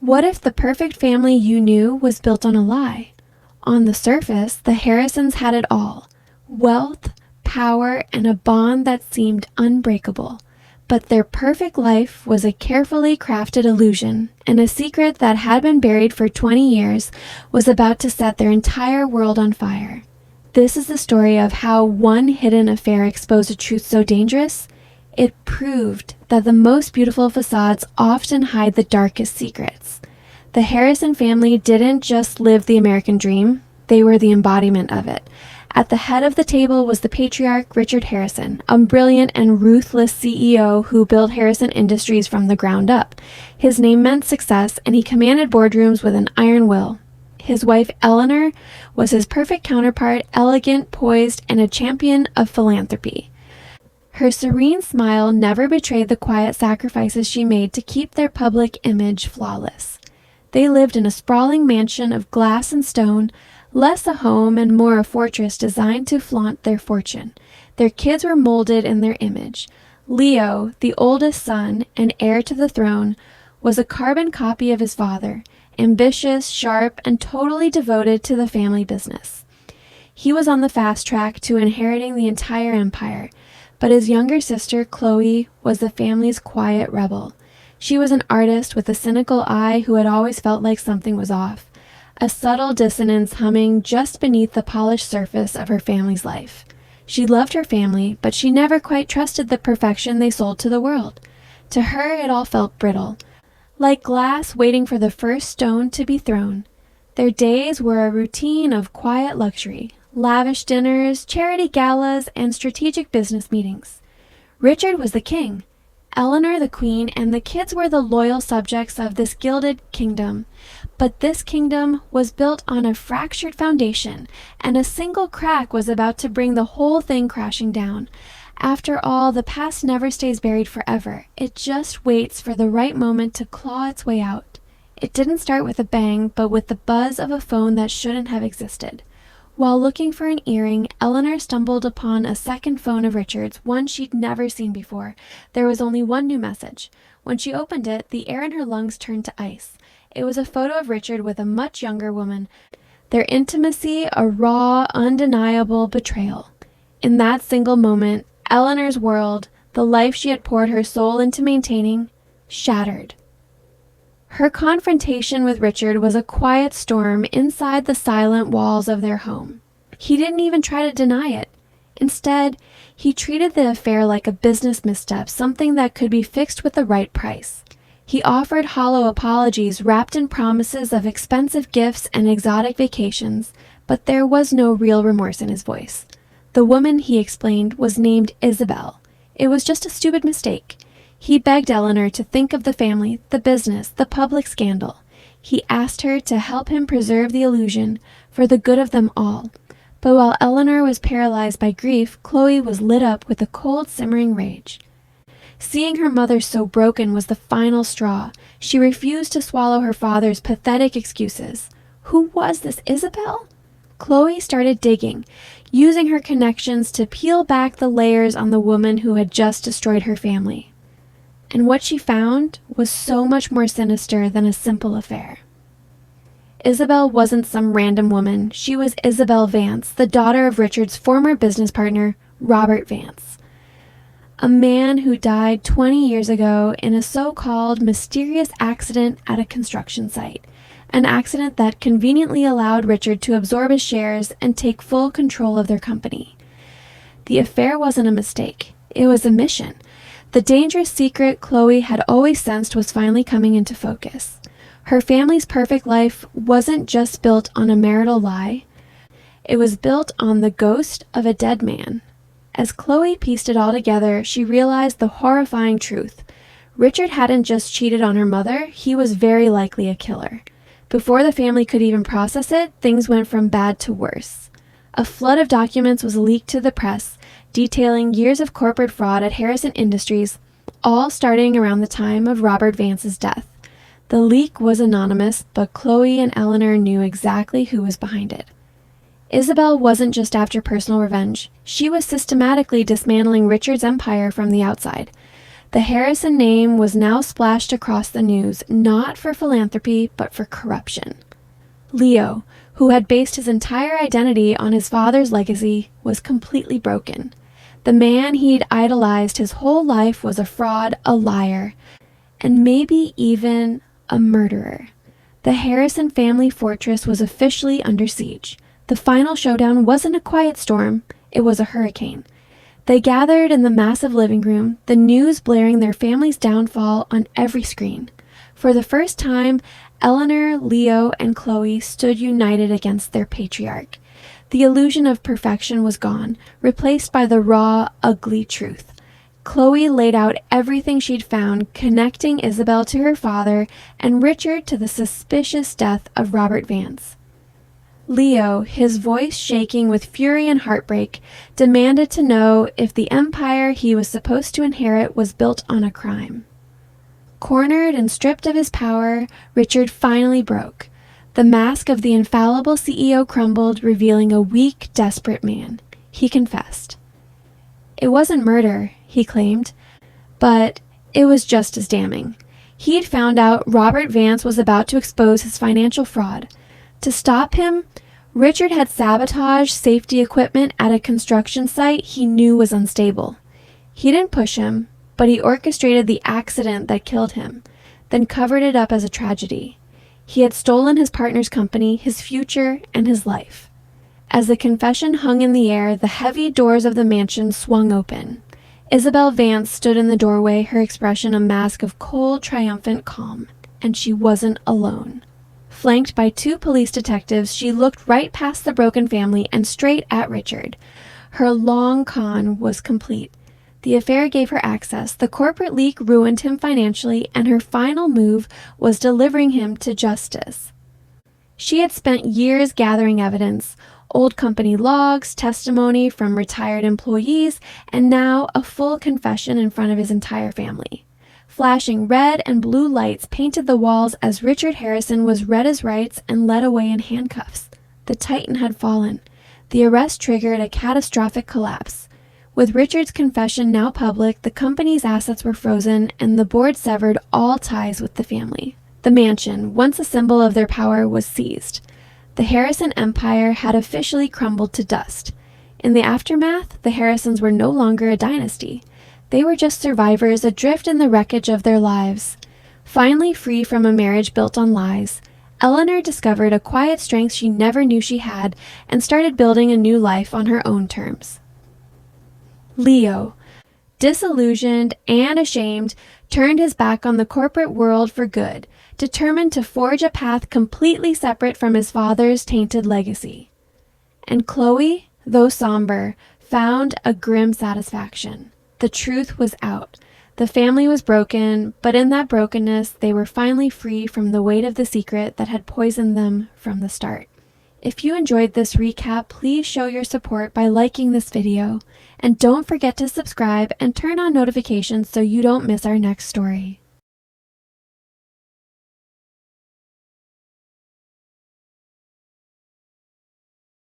What if the perfect family you knew was built on a lie? On the surface, the Harrisons had it all: wealth, power, and a bond that seemed unbreakable. But their perfect life was a carefully crafted illusion, and a secret that had been buried for 20 years was about to set their entire world on fire. This is the story of how one hidden affair exposed a truth so dangerous, it proved that the most beautiful facades often hide the darkest secrets. The Harrison family didn't just live the American dream, they were the embodiment of it. At the head of the table was the patriarch Richard Harrison, a brilliant and ruthless CEO who built Harrison Industries from the ground up. His name meant success, and he commanded boardrooms with an iron will. His wife Eleanor was his perfect counterpart, elegant, poised, and a champion of philanthropy. Her serene smile never betrayed the quiet sacrifices she made to keep their public image flawless. They lived in a sprawling mansion of glass and stone, less a home and more a fortress designed to flaunt their fortune. Their kids were molded in their image. Leo, the oldest son and heir to the throne, was a carbon copy of his father, ambitious, sharp, and totally devoted to the family business. He was on the fast track to inheriting the entire empire, but his younger sister, Chloe, was the family's quiet rebel. She was an artist with a cynical eye who had always felt like something was off, a subtle dissonance humming just beneath the polished surface of her family's life. She loved her family, but she never quite trusted the perfection they sold to the world. To her, it all felt brittle, like glass waiting for the first stone to be thrown. Their days were a routine of quiet luxury, lavish dinners, charity galas, and strategic business meetings. Richard was the king, Eleanor the queen, and the kids were the loyal subjects of this gilded kingdom. But this kingdom was built on a fractured foundation, and a single crack was about to bring the whole thing crashing down. After all, the past never stays buried forever. It just waits for the right moment to claw its way out. It didn't start with a bang, but with the buzz of a phone that shouldn't have existed. While looking for an earring, Eleanor stumbled upon a second phone of Richard's, one she'd never seen before. There was only one new message. When she opened it, the air in her lungs turned to ice. It was a photo of Richard with a much younger woman, their intimacy a raw, undeniable betrayal. In that single moment, Eleanor's world, the life she had poured her soul into maintaining, shattered. Her confrontation with Richard was a quiet storm inside the silent walls of their home. He didn't even try to deny it. Instead, he treated the affair like a business misstep, something that could be fixed with the right price. He offered hollow apologies wrapped in promises of expensive gifts and exotic vacations, but there was no real remorse in his voice. The woman, he explained, was named Isabel. It was just a stupid mistake. He begged Eleanor to think of the family, the business, the public scandal. He asked her to help him preserve the illusion for the good of them all. But while Eleanor was paralyzed by grief, Chloe was lit up with a cold, simmering rage. Seeing her mother so broken was the final straw. She refused to swallow her father's pathetic excuses. Who was this Isabel? Chloe started digging, using her connections to peel back the layers on the woman who had just destroyed her family. And what she found was so much more sinister than a simple affair. Isabel wasn't some random woman. She was Isabel Vance, the daughter of Richard's former business partner, Robert Vance. A man who died 20 years ago in a so-called mysterious accident at a construction site. An accident that conveniently allowed Richard to absorb his shares and take full control of their company. The affair wasn't a mistake. It was a mission. The dangerous secret Chloe had always sensed was finally coming into focus. Her family's perfect life wasn't just built on a marital lie. It was built on the ghost of a dead man. As Chloe pieced it all together, she realized the horrifying truth. Richard hadn't just cheated on her mother, he was very likely a killer. Before the family could even process it, things went from bad to worse. A flood of documents was leaked to the press, detailing years of corporate fraud at Harrison Industries, all starting around the time of Robert Vance's death. The leak was anonymous, but Chloe and Eleanor knew exactly who was behind it. Isabel wasn't just after personal revenge. She was systematically dismantling Richard's empire from the outside. The Harrison name was now splashed across the news, not for philanthropy, but for corruption. Leo, who had based his entire identity on his father's legacy, was completely broken. The man he'd idolized his whole life was a fraud, a liar, and maybe even a murderer. The Harrison family fortress was officially under siege. The final showdown wasn't a quiet storm, it was a hurricane. They gathered in the massive living room, the news blaring their family's downfall on every screen. For the first time, Eleanor, Leo, and Chloe stood united against their patriarch. The illusion of perfection was gone, replaced by the raw, ugly truth. Chloe laid out everything she'd found, connecting Isabel to her father and Richard to the suspicious death of Robert Vance. Leo, his voice shaking with fury and heartbreak, demanded to know if the empire he was supposed to inherit was built on a crime. Cornered and stripped of his power, Richard finally broke. The mask of the infallible CEO crumbled, revealing a weak, desperate man. He confessed. It wasn't murder, he claimed, but it was just as damning. He'd found out Robert Vance was about to expose his financial fraud. To stop him, Richard had sabotaged safety equipment at a construction site he knew was unstable. He didn't push him, but he orchestrated the accident that killed him, then covered it up as a tragedy. He had stolen his partner's company, his future, and his life. As the confession hung in the air, the heavy doors of the mansion swung open. Isabel Vance stood in the doorway, her expression a mask of cold, triumphant calm, and she wasn't alone. Flanked by 2 police detectives, she looked right past the broken family and straight at Richard. Her long con was complete. The affair gave her access, the corporate leak ruined him financially, and her final move was delivering him to justice. She had spent years gathering evidence, old company logs, testimony from retired employees, and now a full confession in front of his entire family. Flashing red and blue lights painted the walls as Richard Harrison was read his rights and led away in handcuffs. The Titan had fallen. The arrest triggered a catastrophic collapse. With Richard's confession now public, the company's assets were frozen and the board severed all ties with the family. The mansion, once a symbol of their power, was seized. The Harrison empire had officially crumbled to dust. In the aftermath, the Harrisons were no longer a dynasty. They were just survivors adrift in the wreckage of their lives. Finally free from a marriage built on lies, Eleanor discovered a quiet strength she never knew she had and started building a new life on her own terms. Leo, disillusioned and ashamed, turned his back on the corporate world for good, determined to forge a path completely separate from his father's tainted legacy. And Chloe, though somber, found a grim satisfaction. The truth was out. The family was broken, but in that brokenness, they were finally free from the weight of the secret that had poisoned them from the start. If you enjoyed this recap, please show your support by liking this video. And don't forget to subscribe and turn on notifications so you don't miss our next story.